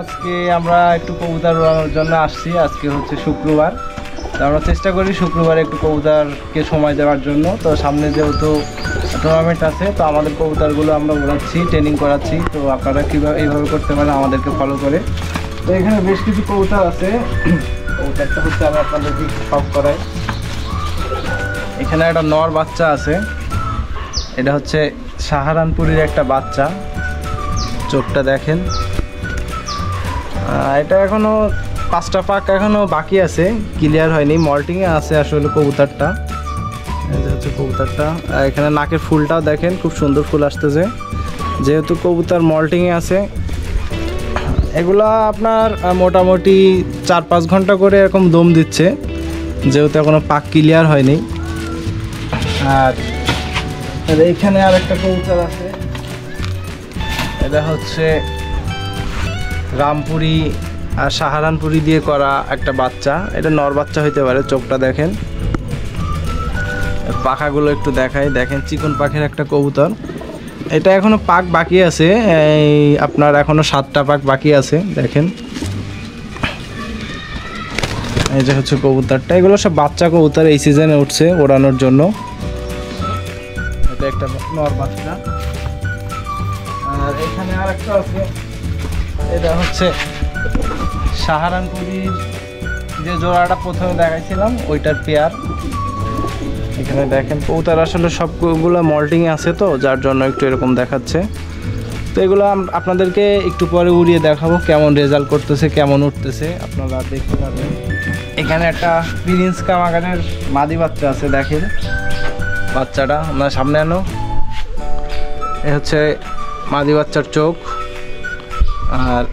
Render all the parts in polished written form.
আজকে আমরা একটু কবুতর উড়ানোর জন্য আসছি। আজকে হচ্ছে শুক্রবার, তো আমরা চেষ্টা করি শুক্রবারে একটু কবুতরকে সময় দেওয়ার জন্য। তো সামনে যেহেতু টুর্নামেন্ট আছে, তো আমাদের কবুতরগুলো আমরা উড়াচ্ছি, ট্রেনিং করাচ্ছি। তো আপনারা কীভাবে এইভাবে করতে পারেন আমাদেরকে ফলো করে। তো এখানে বেশ কিছু কবুতর আছে। কবুতরটা হচ্ছে আমি আপনাদেরকে একটু শখ করাই। এখানে একটা নর বাচ্চা আছে, এটা হচ্ছে সাহারানপুরের একটা বাচ্চা। চোখটা দেখেন, এটা এখনো 5টা পাক এখনো বাকি আছে, ক্লিয়ার হয়নি, মল্টিংয়ে আছে আসলে কবুতরটা। এই হচ্ছে কবুতরটা। এখানে নাকের ফুলটাও দেখেন, খুব সুন্দর ফুল আসতেছে, যেহেতু কবুতর মল্টিংয়ে আছে। এগুলা আপনার মোটামুটি 4-5 ঘন্টা করে এরকম দম দিচ্ছে, যেহেতু এখনো পাক ক্লিয়ার হয়নি। আর এইখানে আর একটা কবুতর আছে, এটা হচ্ছে রামপুরি আর সাহারানপুরি দিয়ে করা একটা বাচ্চা। এটা নর বাচ্চা হইতে পারে। চোখটা দেখেন, পাখাগুলো একটু দেখাই, দেখেন চিকন পাখির একটা কবুতর। এটা এখনো পাক বাকি আছে, এই আপনার এখনো 7টা পাক বাকি আছে, দেখেন। এই যে হচ্ছে কবুতরটা, এগুলো সব বাচ্চা কবুতর, এই সিজনে উঠছে ওড়ানোর জন্য। এটা একটা নর বাচ্চা। আর এখানে আর একটা আছে, এটা হচ্ছে সাহারানপুরির যে জোড়াটা প্রথমে দেখাইছিলাম ওইটার পেয়ার। এখানে দেখেন কবুতর আসলে সবগুলো মল্টিংয়ে আছে, তো যার জন্য একটু এরকম দেখাচ্ছে। তো এগুলো আপনাদেরকে একটু পরে উড়িয়ে দেখাবো কেমন রেজাল্ট করতেছে, কেমন উঠতেছে, আপনারা দেখতে পাবেন। এখানে একটা প্রিন্স কামাগারের মাদি বাচ্চা আছে, দেখেন বাচ্চাটা। আপনার সামনে আনো, এ হচ্ছে মাদি বাচ্চার চোখ। আর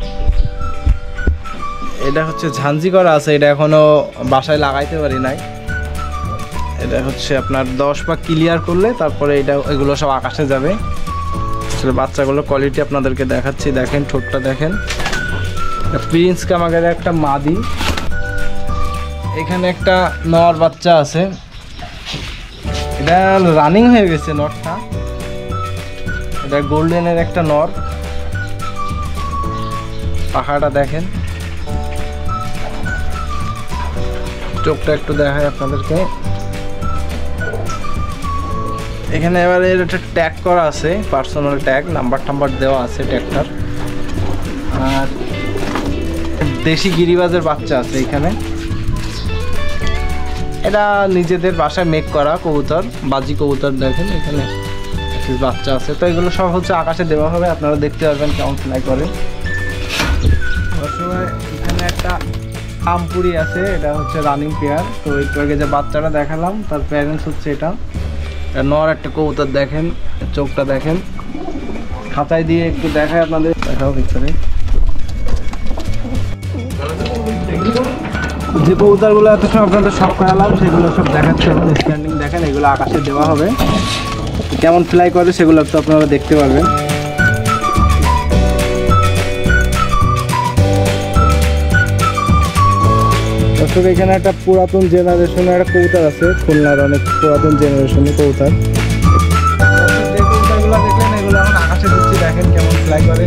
এটা হচ্ছে ঝাঞ্জি করা আছে, এটা এখনো বাসায় লাগাইতে পারি নাই। এটা হচ্ছে আপনার 10 পাক ক্লিয়ার করলে তারপরে এগুলো সব আকাশে যাবে। আসলে বাচ্চাগুলো কোয়ালিটি আপনাদেরকে দেখাচ্ছি, দেখেন ঠোঁটটা দেখেন। প্রিন্স কামাগারের একটা মাদি। এখানে একটা নর বাচ্চা আছে, এটা রানিং হয়ে গেছে নরটা। এটা গোল্ডেনের একটা নর, পাখাটা দেখেন, চোখটা একটু দেখায় আপনাদেরকে। এখানে এবারে একটা ট্যাগ করা আছে, পার্সোনাল ট্যাগ, নাম্বার টাম্বার দেওয়া আছে ট্যাগটার। আর দেশি গিরিবাজের বাচ্চা আছে এখানে। এটা নিজেদের বাসায় মেক করা কবুতর, বাজি কবুতর, দেখেন এখানে বাচ্চা আছে। তো এগুলো সব হচ্ছে আকাশে দেওয়া হবে, আপনারা দেখতে পারবেন কেমন ফ্লাই করে। এখানে একটা আমপুরি আছে, এটা হচ্ছে রানিং পেয়ার। তো একটু আগে যে বাচ্চাটা দেখালাম তার প্যারেন্টস হচ্ছে এটা। নর একটা কবুতর, দেখেন চোখটা দেখেন। খাঁচায় দিয়ে একটু দেখায় আপনাদের, দেখাও পিছনে। যে কবুতরগুলো এত সময় আপনাদের সব করালাম সেগুলো সব দেখাচ্ছে, স্ট্যান্ডিং দেখেন, এগুলো আকাশে দেওয়া হবে। কেমন ফ্লাই করে সেগুলো তো আপনারা দেখতে পারবেন। দর্শক, এখানে একটা পুরাতন জেনারেশনের একটা কবুতর আছে, খুলনার অনেক পুরাতন জেনারেশনের কবুতর। যে কবুতরগুলো দেখলেন এগুলো এখন আকাশে দিচ্ছি, দেখেন কেমন ফ্লাই করে।